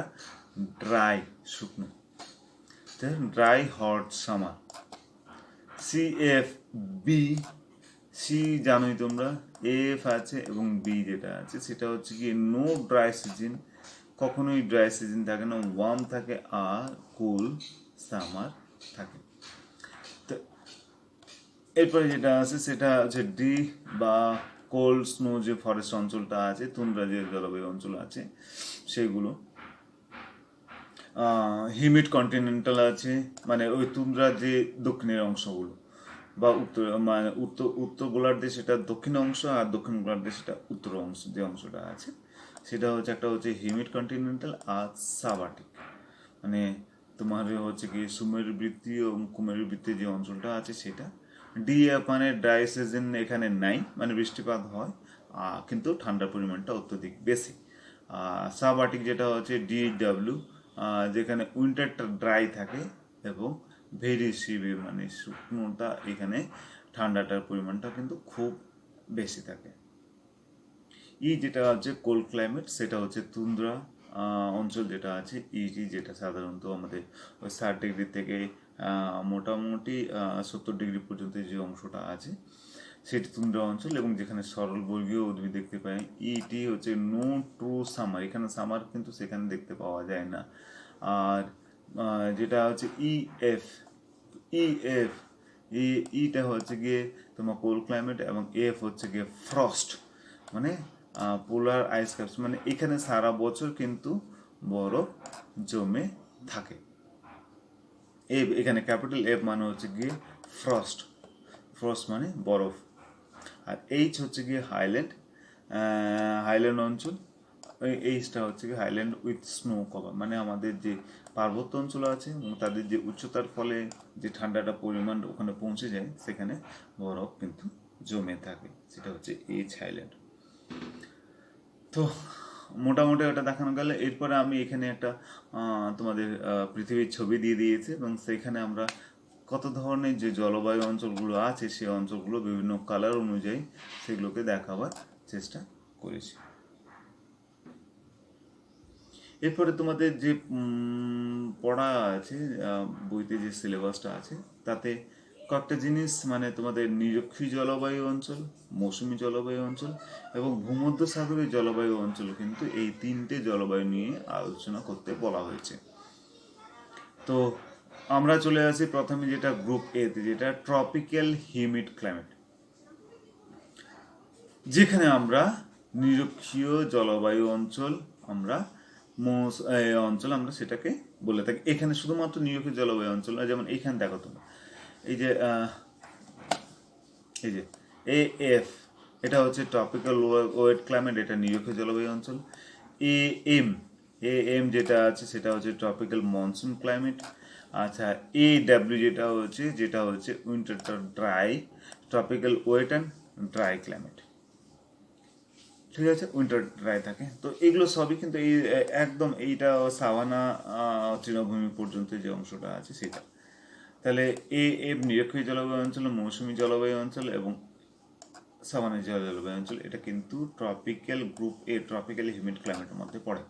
ড্রাই, শুকনো, dry hot summer. C F B, C জানোই তোমরা, এফ আছে এবং বি যেটা আছে সেটা হচ্ছে কি নো ড্রাই সিজন, কখনোই ড্রাই সিজন থাকে না, ওয়ার্ম থাকে আর কুল সামার থাকে। তো এরপরে যেটা আছে সেটা হচ্ছে ডি বা কোল্ড স্নো, যে ফরেস্ট অঞ্চলটা আছে, তুন্দ্রা যে জলবায়ু অঞ্চল আছে সেগুলো। হিউমিড কন্টিনেন্টাল আছে, মানে ওই তুন্দ্রার যে দক্ষিণের অংশগুলো, বা উত্তর, মানে উত্তর গোলার্ধে সেটা দক্ষিণ অংশ, আর দক্ষিণ গোলার্ধে সেটা উত্তর অংশ, যে অংশটা আছে সেটা হচ্ছে একটা হচ্ছে হিউমিড কন্টিনেন্টাল আর সাবার্টিক, মানে তোমার হচ্ছে কি সুমেরু বৃত্তি এবং কুমেরু বৃত্তির যে অঞ্চলটা আছে সেটা। ডি মানে ড্রাই সিজন এখানে নাই, মানে বৃষ্টিপাত হয় কিন্তু ঠান্ডার পরিমাণটা অত্যধিক বেশি। সাবার্টিক যেটা হচ্ছে ডিডব্লিউ, যেখানে উইন্টারটা ড্রাই থাকে এবং ভেরি সিভিয়ার, মানে শুকনোটা, এখানে ঠান্ডাটার পরিমাণটা কিন্তু খুব বেশি থাকে। ই যেটা হচ্ছে কোল্ড ক্লাইমেট, সেটা হচ্ছে তুন্দ্রা অঞ্চল যেটা আছে। ইটি যেটা সাধারণত আমাদের ওই 60 ডিগ্রি থেকে মোটামুটি 70 ডিগ্রি পর্যন্ত যে অংশটা আছে সেটি তুন্দ্রা অঞ্চল, এবং যেখানে সরল বর্গীয় উদ্ভিদ দেখতে পাই। ইটি হচ্ছে নো ট্রু সামার, এখানে সামার কিন্তু সেখানে দেখতে পাওয়া যায় না। আর যেটা হচ্ছে ইএফ, ইএফ ইটা হচ্ছে গিয়ে তোমার কোল্ড ক্লাইমেট, এবং এফ হচ্ছে গিয়ে ফ্রস্ট, মানে পোলার আইস ক্যাপস, মানে এখানে সারা বছর কিন্তু বরফ জমে থাকে। এফ, এখানে ক্যাপিটাল এফ মানে হচ্ছে গিয়ে ফ্রস্ট, ফ্রস্ট মানে বরফ। আর এইচ হচ্ছে গিয়ে হাইল্যান্ড, হাইল্যান্ড অঞ্চল, এইটা হচ্ছে কি হাইল্যান্ড উইথ স্নো কভার, মানে আমাদের যে পার্বত্য অঞ্চল আছে এবং তাদের যে উচ্চতার ফলে যে ঠান্ডাটা পরিমাণ ওখানে পৌঁছে যায়, সেখানে বরফ কিন্তু জমে থাকে, সেটা হচ্ছে এইচ হাইল্যান্ড। তো মোটামুটি ওটা দেখানো গেলে, এরপরে আমি এখানে একটা তোমাদের পৃথিবীর ছবি দিয়ে দিয়েছি এবং সেখানে আমরা কত ধরনের যে জলবায়ু অঞ্চলগুলো আছে সেই অঞ্চলগুলো বিভিন্ন কালার অনুযায়ী সেগুলোকে দেখাবার চেষ্টা করেছি। এরপরে তোমাদের যে পড়া আছে, বইতে যে সিলেবাসটা আছে তাতে কয়েকটা জিনিস, মানে তোমাদের নিরক্ষীয় জলবায়ু অঞ্চল, মৌসুমী জলবায়ু অঞ্চল এবং ভূমধ্যসাগরীয় জলবায়ু অঞ্চল, কিন্তু এই তিনটে জলবায়ু নিয়ে আলোচনা করতে বলা হয়েছে। তো আমরা চলে আসি প্রথমে যেটা গ্রুপ এ তে, যেটা ট্রপিক্যাল হিউমিড ক্লাইমেট, যেখানে আমরা নিরক্ষীয় জলবায়ু অঞ্চল আমরা আমরা সেটাকে বলে থাকি। এখানে শুধুমাত্র নিরক্ষীয় জলবায়ু অঞ্চল না, যেমন এইখানে দেখো তোমরা এই যে AF, এটা হচ্ছে ট্রপিক্যাল ওয়েট ক্লাইমেট, এটা নিরক্ষীয় জলবায়ু অঞ্চল। AM যেটা আছে সেটা হচ্ছে ট্রপিক্যাল মনসুন ক্লাইমেট। আচ্ছা, AW যেটা হচ্ছে winter dry, tropical wet and dry climate. ঠিক আছে, উইন্টার ড্রাই থাকে। তো এগুলো সবই কিন্তু এই একদম এইটা সাভানা তৃণভূমি পর্যন্ত যে অংশটা আছে সেটা। তাহলে AM নিরক্ষীয় জলবায়ু অঞ্চল, মৌসুমী জলবায়ু অঞ্চল এবং সাভানা জলবায়ু অঞ্চল, এটা কিন্তু tropical group A, tropical humid ক্লাইমেটের মধ্যে পড়ে।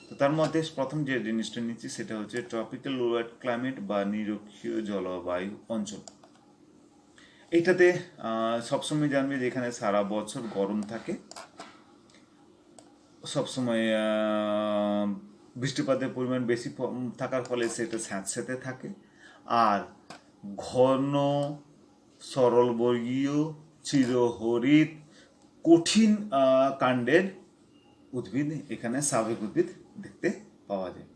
তো তার মধ্যে প্রথম যে জিনিসটা নিচ্ছি সেটা হচ্ছে ট্রপিক্যাল ওয়েট ক্লাইমেট বা নিরক্ষীয় জলবায়ু অঞ্চল। এইটাতে সবসময় জানবে যে এখানে সারা বছর গরম থাকে, সবসময় বৃষ্টিপাতের পরিমাণ বেশি থাকার ফলে সেটা স্যাঁতসেঁতে থাকে, আর ঘন সরলবর্গীয় চিরহরিৎ কঠিন কাণ্ডের উদ্ভিদ এখানে স্বাভাবিক উদ্ভিদ দেখতে পাওয়া যায়।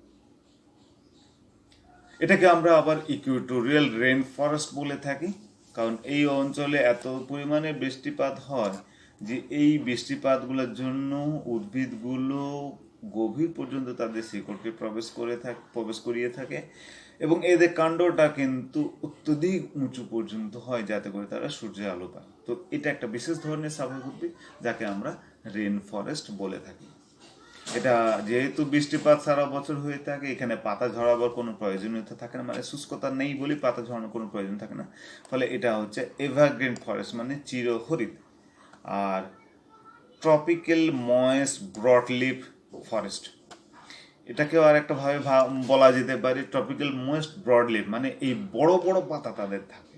এটাকে আমরা আবার ইকুয়েটোরিয়াল রেন ফরেস্ট বলে থাকি, কারণ এই অঞ্চলে এত পরিমাণে বৃষ্টিপাত হয় যে এই বৃষ্টিপাতগুলোর জন্য উদ্ভিদগুলো গভীর পর্যন্ত তাদের শিকড়কে প্রবেশ করিয়ে থাকে এবং এদের কাণ্ডটা কিন্তু অত্যধিক উঁচু পর্যন্ত হয়, যাতে করে তারা সূর্যের আলো পায়। তো এটা একটা বিশেষ ধরনের স্বাভাবিক উদ্ভিদ যাকে আমরা রেন ফরেস্ট বলে থাকি। এটা যেহেতু বৃষ্টিপাত সারা বছর হয়ে থাকে, এখানে পাতা ঝরাবার কোনো প্রয়োজনীয়তা থাকে না, মানে শুষ্কতা নেই বলে পাতা ঝরানোর কোনো প্রয়োজন থাকে না, ফলে এটা হচ্ছে এভারগ্রিন ফরেস্ট, মানে চিরহরিৎ। আর ট্রপিক্যাল ময়েস্ট ব্রডলিফ ফরেস্ট, এটাকেও আর একটা ভাবে বলা যেতে পারে ট্রপিক্যাল ময়েস্ট ব্রডলিফ, মানে এই বড় বড় পাতা তাদের থাকে,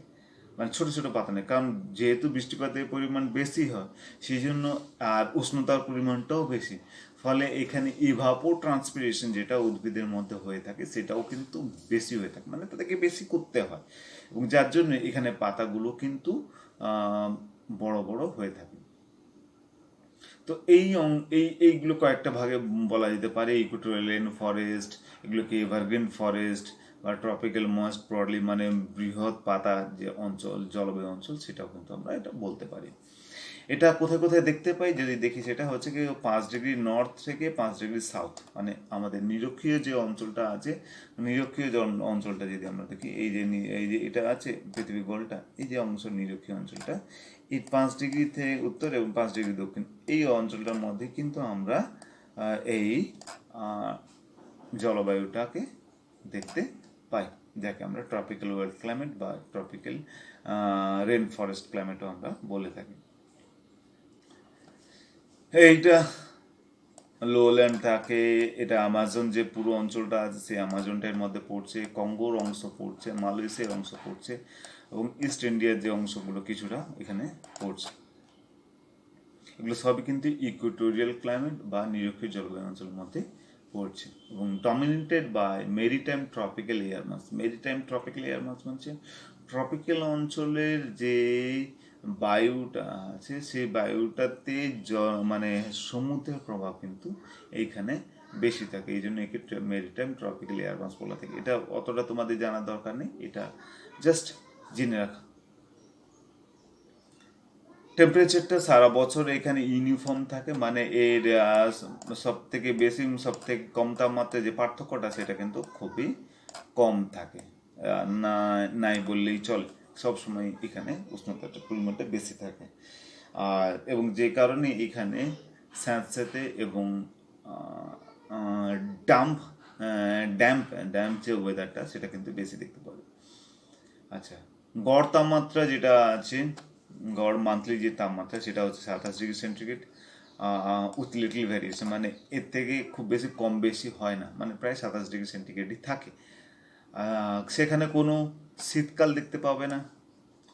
মানে ছোট ছোট পাতা নেই, কারণ যেহেতু বৃষ্টিপাতের পরিমাণ বেশি হয় সেই জন্য, আর উষ্ণতার পরিমাণটাও বেশি, ফলে এখানে ইভাপো ট্রান্সপিরেশন যেটা উদ্ভিদের মধ্যে হয়ে থাকে সেটাও কিন্তু বেশি হয়ে থাকে, মানে তাদেরকে বেশি করতে হয়, এবং যার জন্য এখানে পাতাগুলো কিন্তু বড় বড় হয়ে থাকে। তো এইগুলো কয়েকটা ভাগে বলা যেতে পারে, ইকুয়েটোরিয়াল রেন ফরেস্ট, এগুলোকে এভারগ্রিন ফরেস্ট বা ট্রপিক্যাল ময়েস্ট ব্রডলি, মানে বৃহৎ পাতা যে অঞ্চল, জলবায়ু অঞ্চল, সেটাও কিন্তু আমরা এটা বলতে পারি। এটা কোথায় কোথায় দেখতে পাই যদি দেখি, সেটা হচ্ছে কি 5 ডিগ্রি নর্থ থেকে 5 ডিগ্রি সাউথ, মানে আমাদের নিরক্ষীয় যে অঞ্চলটা আছে, নিরক্ষীয় অঞ্চলটা যদি আমরা দেখি, এই যে এটা আছে পৃথিবী গোলটা, এই যে অংশ নিরক্ষীয় অঞ্চলটা, এই 5 ডিগ্রি থেকে উত্তর এবং 5 ডিগ্রি দক্ষিণ, এই অঞ্চলটার মধ্যে কিন্তু আমরা এই জলবায়ুটাকে দেখতে পাই, যাকে আমরা ট্রপিক্যাল ওয়েট ক্লাইমেট বা ট্রপিক্যাল রেন ফরেস্ট ক্লাইমেটও আমরা বলে থাকি। এইটা লোল্যান্ড থাকে, এটা আমাজন যে পুরো অঞ্চলটা আছে সেই আমাজনটার মধ্যে পড়ছে, কঙ্গোর অংশ পড়ছে, মালয়েশিয়ার অংশ পড়ছে এবং ইস্ট ইন্ডিয়ার যে অংশগুলো কিছুটা এখানে পড়ছে। এগুলো সবই কিন্তু ইকুয়েটোরিয়াল ক্লাইমেট বা নিরক্ষীয় জলবায়ু অঞ্চলের মধ্যে পড়ছে এবং dominated by maritime tropical air mass. Maritime tropical air mass মানে ট্রপিক্যাল অঞ্চলের যে বায়ুটা আছে সেই বায়ুটাতে মানে সমুদ্রের প্রভাব কিন্তু এইখানে বেশি থাকে, এই জন্য একে মেরিটাইম ট্রপিক্যাল এয়ার মাস বলা থাকে। এটা অতটা তোমাদের জানার দরকার নেই, এটা জাস্ট জেনে রাখা। টেম্পারেচারটা সারা বছর এখানে ইউনিফর্ম থাকে, মানে এর সব থেকে বেশি সব থেকে কম তাপমাত্রা যে পার্থক্যটা সেটা কিন্তু খুবই কম থাকে, না নাই বললেই চলে। সবসময় এখানে উষ্ণতাটার পরিমাণটা বেশি থাকে, আর এবং যে কারণে এখানে স্যাঁতস্যাঁতে এবং ডাম্প ড্যাম্প ড্যাম্প যে ওয়েদারটা সেটা কিন্তু বেশি দেখতে পাবে। আচ্ছা, গড় তাপমাত্রা যেটা আছে, গড় মান্থলি যে তাপমাত্রা সেটা হচ্ছে 27 degree centigrade, with little variation, মানে এর থেকে খুব বেশি কম বেশি হয় না, মানে প্রায় 27 ডিগ্রি সেন্টিগ্রেডই থাকে। সেখানে কোনো শীতকাল দেখতে পাবে না,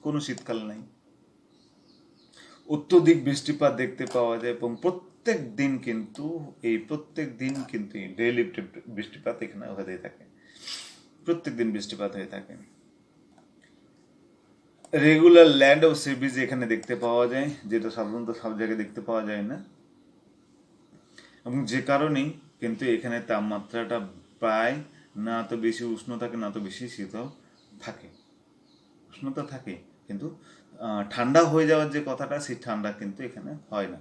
কোনো শীতকাল নাই। অত্যধিক বৃষ্টিপাত দেখতে পাওয়া যায় এবং প্রত্যেক দিন কিন্তু ডেইলি বৃষ্টিপাত এখানে হয়ে থাকে, প্রত্যেক দিন বৃষ্টিপাত হয়ে থাকে। রেগুলার ল্যান্ড ও সি বিচ এখানে দেখতে পাওয়া যায়, যেটা সাধারণত সব জায়গায় দেখতে পাওয়া যায় না, এবং যে কারণেই কিন্তু এখানে তাপমাত্রাটা প্রায় না তো বেশি উষ্ণ থাকে না তো বেশি শীতল থাকে। উষ্ণতা থাকে কিন্তু ঠান্ডা হয়ে যাওয়ার যে কথাটা, সেই ঠান্ডা কিন্তু এখানে হয় না।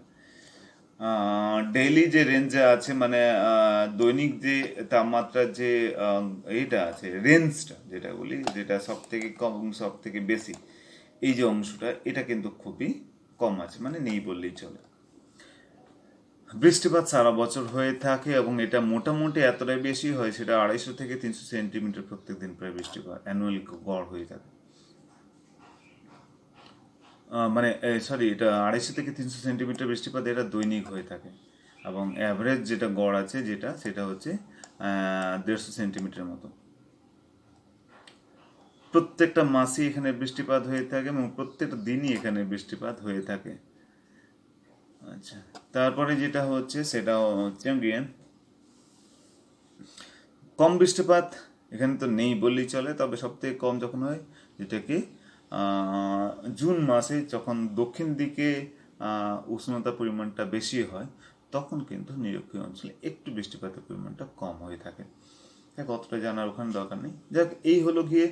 ডেইলি যে রেঞ্জে আছে, মানে দৈনিক যে তাপমাত্রার যে এইটা আছে, রেঞ্জটা যেটা বলি, যেটা সব থেকে কম এবং সব থেকে বেশি, এই যে অংশটা এটা কিন্তু খুবই কম আছে, মানে নেই বললেই চলে। বৃষ্টিপাত সারা বছর হয়ে থাকে এবং এটা মোটামুটি এতটাই বেশি হয়, সেটা 250 থেকে 300 সেন্টিমিটার প্রত্যেক দিন প্রায় বৃষ্টিপাত অ্যানুয়ালি গড় হয়ে থাকে। মানে সরি, এটা 250 থেকে 300 সেন্টিমিটার বৃষ্টিপাত এটা দৈনিক হয়ে থাকে, এবং অ্যাভারেজ যেটা গড় আছে সেটা হচ্ছে 150 সেন্টিমিটার মতো। প্রত্যেকটা মাসেই এখানে বৃষ্টিপাত হয়ে থাকে এবং প্রত্যেকটা দিনই এখানে বৃষ্টিপাত হয়ে থাকে। আচ্ছা, তারপরে যেটা হচ্ছে সেটা হচ্ছে গিয়ে কম বৃষ্টিপাত এখানে তো নেই বললেই চলে, তবে সব থেকে কম যখন হয় যেটা কি জুন মাসে, যখন দক্ষিণ দিকে উষ্ণতার পরিমাণটা বেশি হয়, তখন কিন্তু নিরক্ষীয় অঞ্চলে একটু বৃষ্টিপাতের পরিমাণটা কম হয়ে থাকে। দেখ, অতটা জানার ওখানে দরকার নেই। যাক, এই হলো গিয়ে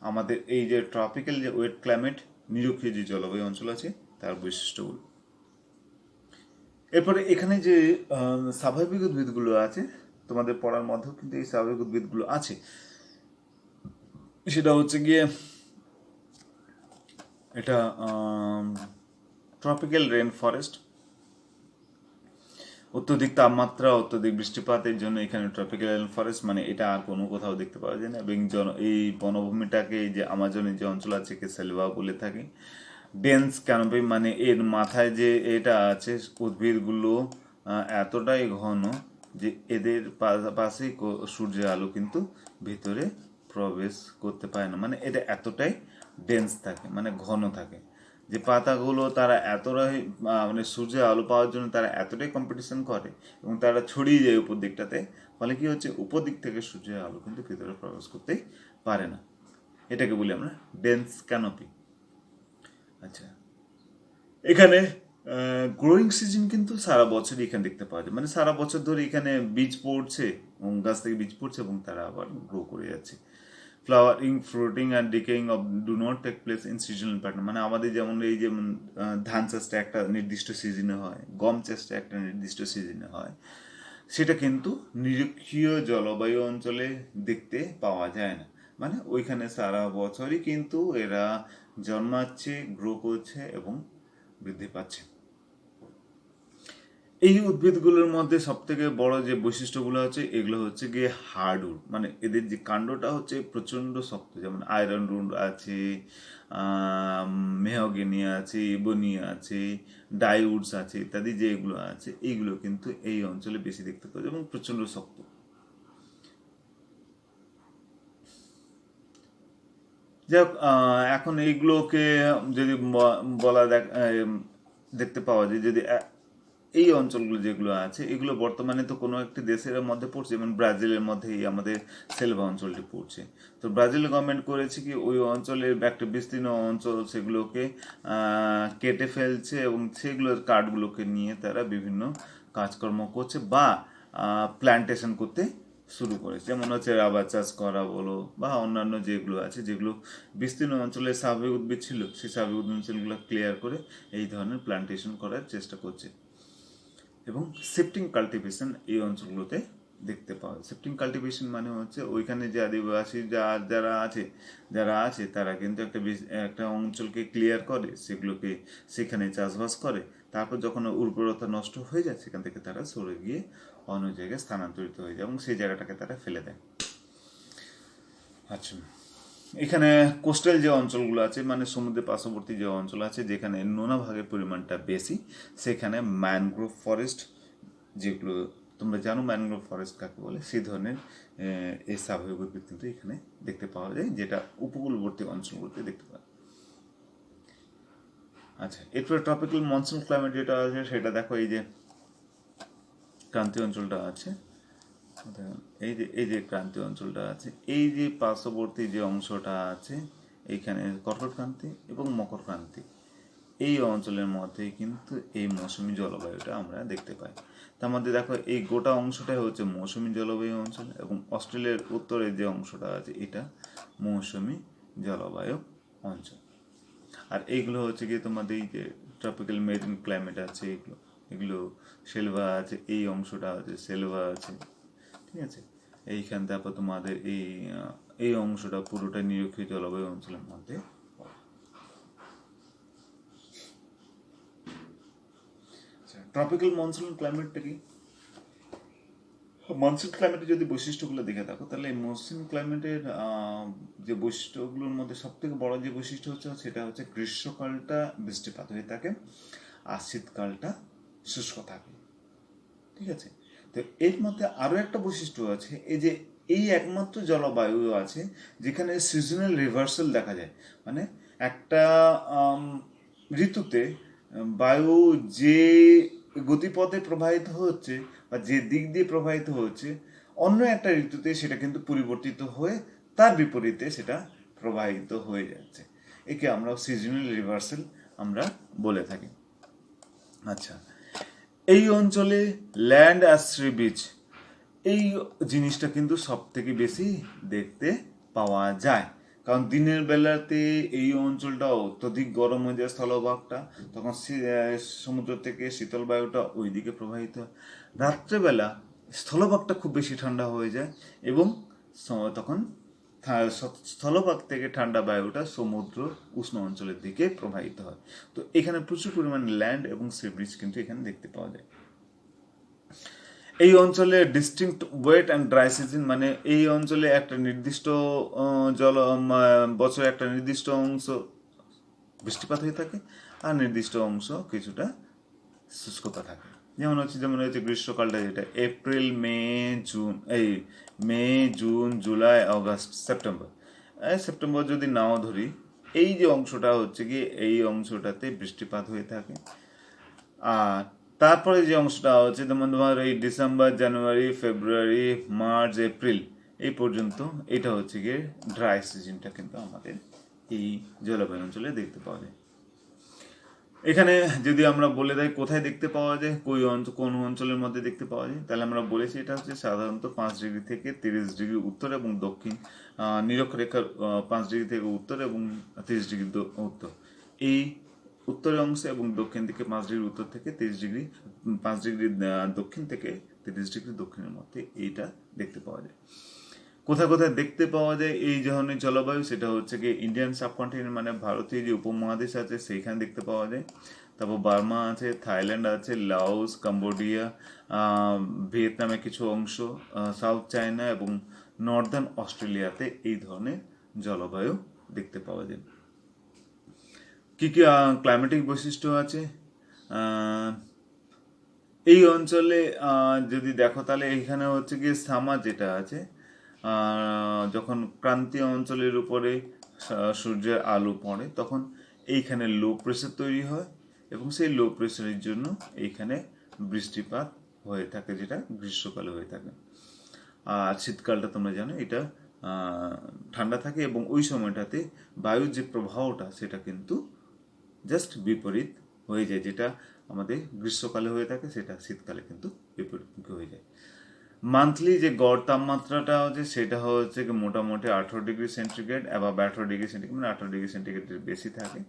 আমাদের এই যে ট্রপিক্যাল যে ওয়েট ক্লাইমেট, নিরক্ষীয় যে জলবায়ু অঞ্চল আছে তার বৈশিষ্ট্যগুলো। এরপরে এখানে যে স্বাভাবিক উদ্ভিদগুলো আছে, তোমাদের পড়ার মধ্যেও কিন্তু এই স্বাভাবিক উদ্ভিদগুলো আছে। সেটা হচ্ছে গিয়ে এটা ট্রপিক্যাল রেন ফরেস্ট। অত্যধিক তাপমাত্রা, অত্যধিক বৃষ্টিপাতের জন্য এখানে ট্রপিক্যাল রেন ফরেস্ট, মানে এটা আর কোনো কোথাও দেখতে পাওয়া যায় না। এবং এই বনভূমিটাকে, যে আমাজনের যে অঞ্চল আছে, কে সেলভা বলে থাকে। ডেন্স ক্যানোপি, মানে এর মাথায় যে এটা আছে, উদ্ভিদগুলো এতটাই ঘন যে এদের পাশেই সূর্যের আলো কিন্তু ভিতরে প্রবেশ করতে পারে না, মানে এটা এতটাই ডেন্স থাকে, মানে ঘন থাকে, যে পাতাগুলো তারা এতটাই মানে সূর্যের আলো পাওয়ার জন্য তারা এতটাই কম্পিটিশন করে এবং তারা ছড়িয়ে যায় উপর দিকটাতে। ফলে কি হচ্ছে, উপর দিক থেকে সূর্যের আলো কিন্তু ভিতরে প্রবেশ করতেই পারে না। এটাকে বলি আমরা ডেন্স ক্যানোপি। আচ্ছা, এখানে গ্রোয়িং সিজন কিন্তু সারা বছরই এখানে দেখতে পাওয়া যায়, মানে সারা বছর ধরে এখানে বীজ পড়ছে এবং গাছ থেকে বীজ পড়ছে এবং তারা আবার গ্রো করে যাচ্ছে। Flowering, fruiting and decaying of do not take place in seasonal pattern, মানে আমাদের যেমন এই যেমন ধান চাষটা একটা নির্দিষ্ট সিজনে হয়, গম চাষটা একটা নির্দিষ্ট সিজনে হয়, সেটা কিন্তু নিরক্ষীয় জলবায়ু অঞ্চলে দেখতে পাওয়া যায় না। মানে ওইখানে সারা বছরই কিন্তু এরা জন্মাচ্ছে, গ্রো করছে এবং বৃদ্ধি পাচ্ছে। এই উদ্ভিদগুলোর মধ্যে সব থেকে বড় যে বৈশিষ্ট্যগুলো হচ্ছে, এগুলো হচ্ছে গিয়ে হার্ডউড, মানে এদের যে কাণ্ডটা হচ্ছে প্রচণ্ড শক্ত, যেমন আয়রন উড আছে, মেহগিনি আছে, ইবোনি আছে, ডাইউডস আছে ইত্যাদি, যেগুলো আছে এইগুলো কিন্তু এই অঞ্চলে বেশি দেখতে পাওয়া যায় এবং প্রচণ্ড শক্ত। যাক, এখন এইগুলোকে যদি বলা দেখতে পাওয়া যায়, যদি এই অঞ্চলগুলো যেগুলো আছে, এগুলো বর্তমানে তো কোনো একটি দেশের মধ্যে পড়ছে, যেমন ব্রাজিলের মধ্যে এই আমাদের সেলভা অঞ্চলটি পড়ছে। তো ব্রাজিল গভর্নমেন্ট করেছে কি, ওই অঞ্চলের একটা বিস্তীর্ণ অঞ্চল সেগুলোকে কেটে ফেলছে এবং সেগুলোর কাঠগুলোকে নিয়ে তারা বিভিন্ন কাজকর্ম করছে বা প্ল্যান্টেশন করতে শুরু করেছে, যেমন হচ্ছে রাবার চাষ করা বলো বা অন্যান্য যেগুলো আছে, যেগুলো বিস্তীর্ণ অঞ্চলে স্বাভাবিক উদ্ভিদ ছিল, সেই স্বাভাবিক উদ্ভিদগুলো ক্লিয়ার করে এই ধরনের প্লান্টেশন করার চেষ্টা করছে। এবং শিফটিং কাল্টিভেশন এই অঞ্চলগুলোতে দেখতে পাওয়া যায়। শিফটিং কাল্টিভেশন মানে হচ্ছে ওইখানে যে আদিবাসী যারা আছে তারা কিন্তু একটা অঞ্চলকে ক্লিয়ার করে, সেখানে চাষবাস করে, তারপর যখন উর্বরতা নষ্ট হয়ে যায় সেখান থেকে তারা সরে গিয়ে অন্য জায়গায় স্থানান্তরিত হয়ে যায় এবং সেই জায়গাটাকে তারা ফেলে দেয়। আচ্ছা, এখানে কোস্টাল যে অঞ্চলগুলো আছে, মানে সমুদ্রের পার্শ্ববর্তী যে অঞ্চল আছে যেখানে নোনা ভাগের পরিমাণটা বেশি, সেখানে ম্যানগ্রোভ ফরেস্ট, যেগুলো তোমরা জানো ম্যানগ্রোভ ফরেস্ট কাকে বলে, সেই ধরনের এই স্বাভাবিক উদ্ভিদ কিন্তু এখানে দেখতে পাওয়া যায়, যেটা উপকূলবর্তী অঞ্চলগুলোতে দেখতে পাওয়া যায়। আচ্ছা, এরপরে ট্রপিক্যাল মনসুন ক্লাইমেট যেটা আছে সেটা দেখো, এই যে ক্রান্তীয় অঞ্চলটা আছে, এই যে ক্রান্তীয় অঞ্চলটা আছে, এই যে পার্শ্ববর্তী যে অংশটা আছে, এইখানে কর্কট ক্রান্তি এবং মকর ক্রান্তি, এই অঞ্চলের মধ্যে কিন্তু এই মৌসুমী জলবায়ুটা আমরা দেখতে পাই। তার মধ্যে দেখো এই গোটা অংশটাই হচ্ছে মৌসুমী জলবায়ু অঞ্চল, এবং অস্ট্রেলিয়ার উত্তরের যে অংশটা আছে এটা মৌসুমী জলবায়ু অঞ্চল। আর এইগুলো হচ্ছে গিয়ে তোমাদের এই যে ট্রপিক্যাল মেরিন ক্লাইমেট আছে, এগুলো সেলভা আছে, এই অংশটা আছে সেলভা আছে, ঠিক আছে। এইখান তারপর তোমাদের এই অংশটা পুরোটা নিরক্ষীয় জলবায়ু অঞ্চলের মধ্যে। ট্রপিক্যাল মনসুন ক্লাইমেটটা কি? মনসুন ক্লাইমেটের যদি বৈশিষ্ট্যগুলো দেখে থাকো, তাহলে এই মনসুন ক্লাইমেটের যে বৈশিষ্ট্যগুলোর মধ্যে সব থেকে বড় যে বৈশিষ্ট্য হচ্ছে সেটা হচ্ছে গ্রীষ্মকালটা বৃষ্টিপাত হয়ে থাকে আর শীতকালটা শুষ্ক থাকে, ঠিক আছে। তো এর মধ্যে আরও একটা বৈশিষ্ট্য আছে, এই যে এই একমাত্র জলবায়ু আছে যেখানে সিজনাল রিভার্সাল দেখা যায়, মানে একটা ঋতুতে বায়ু যে গতিপথে প্রবাহিত হচ্ছে বা যে দিক দিয়ে প্রবাহিত হচ্ছে, অন্য একটা ঋতুতে সেটা কিন্তু পরিবর্তিত হয়ে তার বিপরীতে সেটা প্রবাহিত হয়ে যাচ্ছে। একে আমরা সিজনাল রিভার্সাল আমরা বলে থাকি। আচ্ছা, এই অঞ্চলে ল্যান্ড আর সি বিচ, এই জিনিসটা কিন্তু সব থেকে বেশি দেখতে পাওয়া যায়, কারণ দিনের বেলাতে এই অঞ্চলটা অত্যধিক গরম হয়ে যায় স্থলভাগটা, তখন সমুদ্র থেকে শীতল বায়ুটা ওই দিকে প্রবাহিত হয়। রাত্রেবেলা স্থলভাগটা খুব বেশি ঠান্ডা হয়ে যায় এবং তখন স্থলভাগ থেকে ঠান্ডা বায়ুটা সমুদ্র উষ্ণ অঞ্চলের দিকে প্রবাহিত হয়। তো এখানে প্রচুর পরিমাণে ল্যান্ড এবং সি ব্রিজ কিন্তু এখানে দেখতে পাওয়া যায়। এই অঞ্চলে distinct wet and dry season, মানে এই অঞ্চলে একটা নির্দিষ্ট বছরে একটা নির্দিষ্ট অংশ বৃষ্টিপাত হয়ে থাকে আর নির্দিষ্ট অংশ কিছুটা শুষ্কতা থাকে। যেমন হচ্ছে গ্রীষ্মকালটা, যেটা April May June July August September, September যদি নাও ধরি, এই যে অংশটা হচ্ছে কি এই অংশটাতে বৃষ্টিপাত হয়ে থাকে। আর তারপরে যে অংশটা হচ্ছে যেমন তোমার এই December January February March April এই পর্যন্ত, এটা হচ্ছে গিয়ে ড্রাই সিজনটা কিন্তু আমাদের এই জলবায়ু অঞ্চলে দেখতে পাওয়া যায়। এখানে যদি আমরা বলে দেয় কোথায় দেখতে পাওয়া যায়, কোন অঞ্চলের মধ্যে দেখতে পাওয়া যায়, তাহলে আমরা বলেছি এটা হচ্ছে সাধারণত 5 ডিগ্রি থেকে 30 ডিগ্রি উত্তর এবং দক্ষিণ নিরক্ষরেখার 5 ডিগ্রি থেকে উত্তর এবং 30 ডিগ্রি উত্তর, এই উত্তরের অংশে এবং দক্ষিণ দিকে 5 ডিগ্রি উত্তর থেকে 5 ডিগ্রি দক্ষিণ থেকে 30 ডিগ্রি দক্ষিণের মধ্যে এইটা দেখতে পাওয়া যায়। কোথায় কোথায় দেখতে পাওয়া যায় এই ধরনের জলবায়ু, সেটা হচ্ছে কি ইন্ডিয়ান সাবকন্টিনেন্ট, মানে ভারতীয় যে উপমহাদেশ আছে সেইখানে দেখতে পাওয়া যায়। তারপর বার্মা আছে, থাইল্যান্ড আছে, লাওস, কম্বোডিয়া, ভিয়েতনামের কিছু অংশ, সাউথ চায়না এবং নর্দার্ন অস্ট্রেলিয়াতে এই ধরনের জলবায়ু দেখতে পাওয়া যায়। কি কি ক্লাইমেটিক বৈশিষ্ট্য আছে এই অঞ্চলে যদি দেখো, তাহলে এখানে হচ্ছে গিয়ে সামার যেটা আছে, যখন ক্রান্তীয় অঞ্চলের উপরে সূর্যের আলো পড়ে তখন এইখানে লো প্রেসার তৈরি হয় এবং সেই লো প্রেসারের জন্য এইখানে বৃষ্টিপাত হয়ে থাকে, যেটা গ্রীষ্মকালে হয়ে থাকে। আর শীতকালটা তোমরা জানো এটা ঠান্ডা থাকে এবং ওই সময়টাতে বায়ুর যে প্রবাহটা সেটা কিন্তু জাস্ট বিপরীত হয়ে যায়, যেটা আমাদের গ্রীষ্মকালে হয়ে থাকে সেটা শীতকালে কিন্তু বিপরীতমুখী হয়ে যায়। মান্থলি যে গড় তাপমাত্রাটা হচ্ছে সেটা হচ্ছে কি মোটামুটি 18 degree centigrade, above 18 degree centigrade, মানে 18 ডিগ্রি সেন্টিগ্রেডের বেশি থাকে।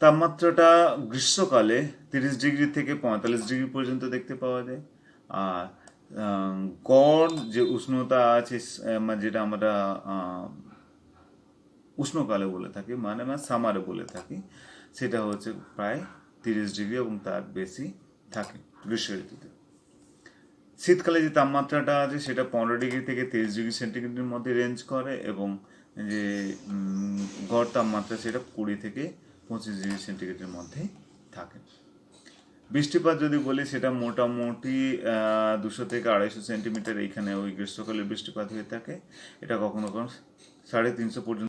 তাপমাত্রাটা গ্রীষ্মকালে 30 ডিগ্রি থেকে 45 ডিগ্রি পর্যন্ত দেখতে পাওয়া যায়। আর গড় যে উষ্ণতা আছে মানে যেটা আমরা উষ্ণকালে বলে থাকি, মানে সামারে বলে থাকি, সেটা হচ্ছে প্রায় 30 ডিগ্রি এবং তার বেশি থাকে গ্রীষ্ম ঋতুতে। শীতকালে যে তাপমাত্রাটা আছে সেটা 15 ডিগ্রি থেকে 30 ডিগ্রি সেন্টিগ্রেডের মধ্যে রেঞ্জ করে, এবং যে গড় তাপমাত্রা সেটা 20 থেকে 25 ডিগ্রি সেন্টিগ্রেডের মধ্যে থাকে। বৃষ্টিপাত যদি বলি সেটা মোটামুটি 200 থেকে 250 সেন্টিমিটার এইখানে ওই গ্রীষ্মকালে বৃষ্টিপাত হয়ে থাকে। এটা কখনো কখনো 350 পর্যন্ত